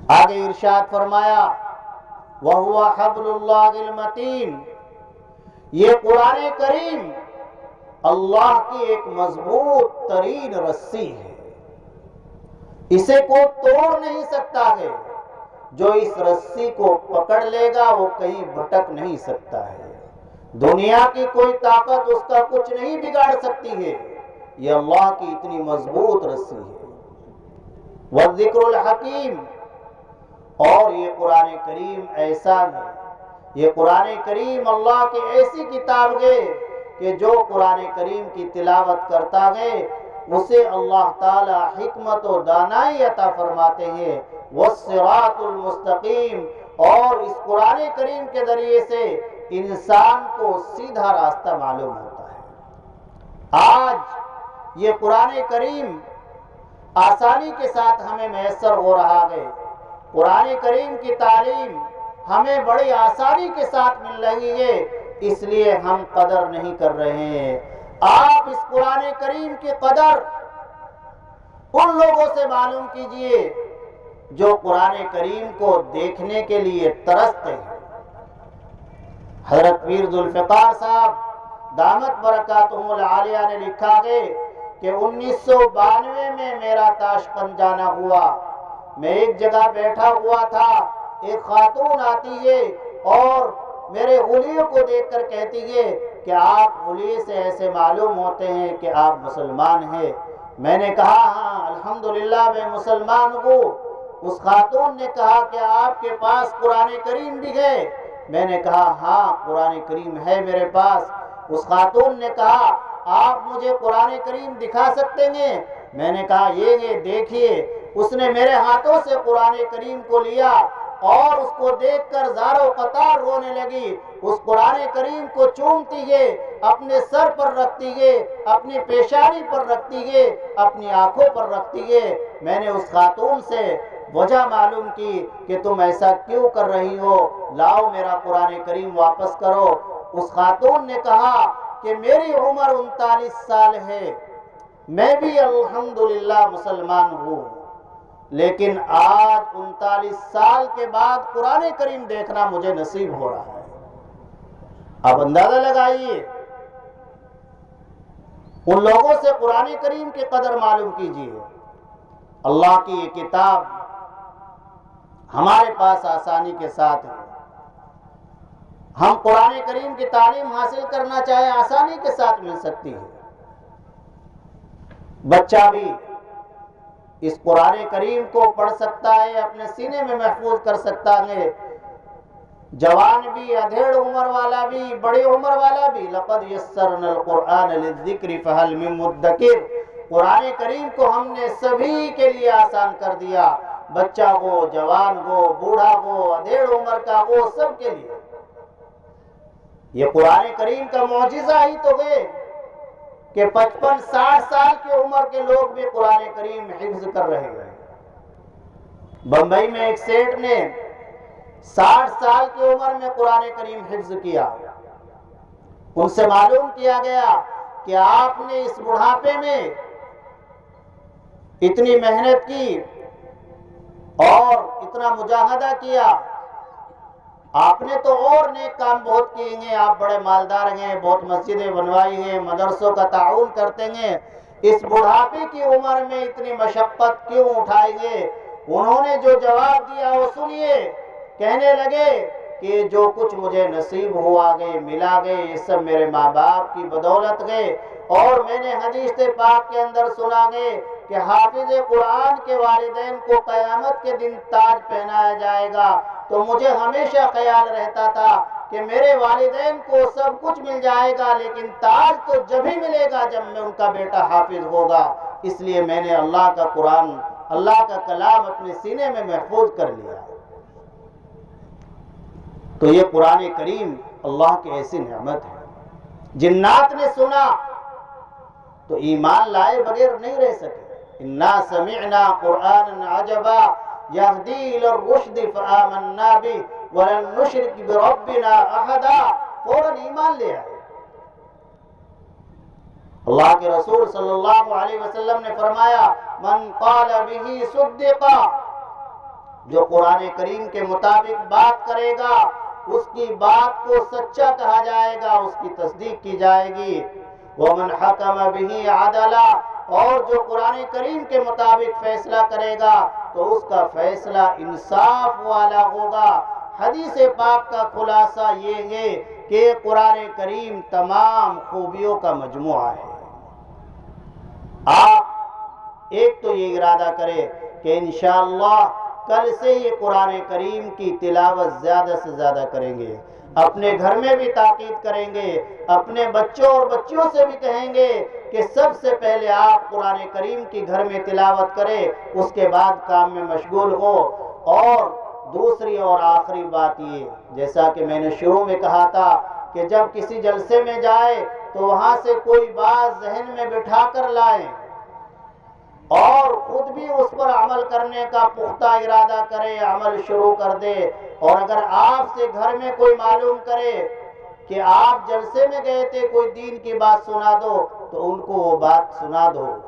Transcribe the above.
آگے ارشاد فرمایا وَهُوَ حَبْلُ اللَّهِ الْمَتِينُ، یہ قرآن کریم اللہ کی ایک مضبوط ترین رسی ہے، اسے کوئی توڑ نہیں سکتا ہے، جو اس رسی کو پکڑ لے گا وہ کہیں بھٹک نہیں سکتا ہے، دنیا کی کوئی طاقت اس کا کچھ نہیں بگاڑ سکتی ہے، یہ اللہ کی اتنی مضبوط رسی ہے۔ والذکر الحکیم، اور یہ قرآن کریم ایسا ہے، یہ قرآن کریم اللہ کی ایسی کتاب ہے کہ جو قرآن کریم کی تلاوت کرتا ہے اسے اللہ تعالی حکمت و دانائی عطا فرماتے ہیں۔ والصراط المستقیم، اور اس قرآن کریم کے ذریعے سے انسان کو سیدھا راستہ معلوم ہوتا ہے۔ آج یہ قرآن کریم آسانی کے ساتھ ہمیں میسر ہو رہا ہے، قرآن کریم کی تعلیم ہمیں بڑی آسانی کے ساتھ مل رہی ہے، اس لیے ہم قدر نہیں کر رہے ہیں۔ آپ اس قرآن کریم کی قدر ان لوگوں سے معلوم کیجئے جو قرآن کریم کو دیکھنے کے لیے ترستے ہیں۔ حضرت پیر ذوالفقار صاحب دامت برکاتہم العالیہ نے لکھا ہے کہ 1992 میں میرا تاشقند جانا ہوا، میں ایک جگہ بیٹھا ہوا تھا، ایک خاتون آتی ہے اور میرے غلیوں کو دیکھ کر کہتی ہے کہ آپ غلی سے ایسے معلوم ہوتے ہیں کہ آپ مسلمان ہیں۔ میں نے کہا ہاں الحمدللہ میں مسلمان ہوں۔ اس خاتون نے کہا کہ آپ کے پاس قرآن کریم بھی ہے؟ میں نے کہا ہاں قرآن کریم ہے میرے پاس۔ اس خاتون نے کہا آپ مجھے قرآن کریم دکھا سکتے ہیں؟ میں نے کہا یہ دیکھیے۔ اس نے میرے ہاتھوں سے قرآن کریم کو لیا اور اس کو دیکھ کر زار و قطار رونے لگی، اس قرآن کریم کو چومتی ہے، اپنے سر پر رکھتی ہے، اپنی پیشانی پر رکھتی ہے، اپنی آنکھوں پر رکھتی ہے۔ میں نے اس خاتون سے وجہ معلوم کی کہ تم ایسا کیوں کر رہی ہو، لاؤ میرا قرآن کریم واپس کرو۔ اس خاتون نے کہا کہ میری عمر 39 سال ہے، میں بھی الحمدللہ مسلمان ہوں، لیکن آج 39 سال کے بعد قرآن کریم دیکھنا مجھے نصیب ہو رہا ہے۔ اب اندازہ لگائیے، ان لوگوں سے قرآن کریم کی قدر معلوم کیجیے۔ اللہ کی یہ کتاب ہمارے پاس آسانی کے ساتھ ہے، ہم قرآن کریم کی تعلیم حاصل کرنا چاہیں آسانی کے ساتھ مل سکتی ہے۔ بچہ بھی اس قرآن کریم کو پڑھ سکتا ہے، اپنے سینے میں محفوظ کر سکتا ہے، جوان بھی، ادھیڑ عمر والا بھی، بڑی عمر والا بھی۔ لقد یسرنا القرآن للذکر فہل من مدکر، قرآن کریم کو ہم نے سبھی کے لیے آسان کر دیا، بچہ ہو، جوان ہو، بوڑھا ہو، ادھیڑ عمر کا ہو، سب کے لیے۔ یہ قرآن کریم کا معجزہ ہی تو ہے کہ 55-60 سال کی عمر کے لوگ بھی قرآن کریم حفظ کر رہے ہیں۔ بمبئی میں ایک سیٹ نے 60 سال کی عمر میں قرآن کریم حفظ کیا۔ ان سے معلوم کیا گیا کہ آپ نے اس بڑھاپے میں اتنی محنت کی اور اتنا مجاہدہ کیا، آپ نے تو اور نیک کام بہت کیے ہیں، آپ بڑے مالدار ہیں، بہت مسجدیں بنوائی ہیں، مدرسوں کا تعاون کرتے ہیں، اس بڑھاپے کی عمر میں اتنی مشقت کیوں اٹھائی ہے؟ انہوں نے جو جواب دیا وہ سنیے، کہنے لگے کہ جو کچھ مجھے نصیب ہوا گئے، ملا گئے، یہ سب میرے ماں باپ کی بدولت گئے، اور میں نے حدیث پاک کے اندر سنا گئے کہ حافظ قرآن کے والدین کو قیامت کے دن تاج پہنایا جائے گا، تو مجھے ہمیشہ خیال رہتا تھا کہ میرے والدین کو سب کچھ مل جائے گا، لیکن تاج تو جب ہی ملے گا جب میں ان کا بیٹا حافظ ہوگا۔ اس لیے میں نے اللہ کا قرآن، اللہ کا کلام اپنے سینے میں محفوظ کر لیا۔ تو یہ قرآن کریم اللہ کی ایسی نعمت ہے، جنات نے سنا تو ایمان لائے بغیر نہیں رہ سکے۔ انا سمعنا قرآنا عجبا یہدی الی الرشد فآمنا بہ ولن نشرک بربنا احدا، فوراً ایمان لے آئے۔ اللہ کے رسول صلی اللہ علیہ وسلم نے فرمایا من قال به صدقا، جو قرآن کریم کے مطابق بات کرے گا اس کی بات کو سچا کہا جائے گا، اس کی تصدیق کی جائے گی۔ وَمَنْ حَكَمَ بِهِ عَدَلًا، اور جو قرآن کریم کے مطابق فیصلہ کرے گا تو اس کا فیصلہ انصاف والا ہوگا۔ حدیث پاک کا خلاصہ یہ ہے کہ قرآن کریم تمام خوبیوں کا مجموعہ ہے۔ آپ ایک تو یہ ارادہ کریں کہ انشاءاللہ کل سے یہ قرآن کریم کی تلاوت زیادہ سے زیادہ کریں گے، اپنے گھر میں بھی تاکید کریں گے، اپنے بچوں اور بچیوں سے بھی کہیں گے کہ سب سے پہلے آپ قرآن کریم کی گھر میں تلاوت کریں، اس کے بعد کام میں مشغول ہو۔ اور دوسری اور آخری بات یہ، جیسا کہ میں نے شروع میں کہا تھا کہ جب کسی جلسے میں جائے تو وہاں سے کوئی بات ذہن میں بٹھا کر لائیں اور خود بھی اس پر عمل کرنے کا پختہ ارادہ کرے، عمل شروع کر دے۔ اور اگر آپ سے گھر میں کوئی معلوم کرے کہ آپ جلسے میں گئے تھے، کوئی دین کی بات سنا دو، تو ان کو وہ بات سنا دو۔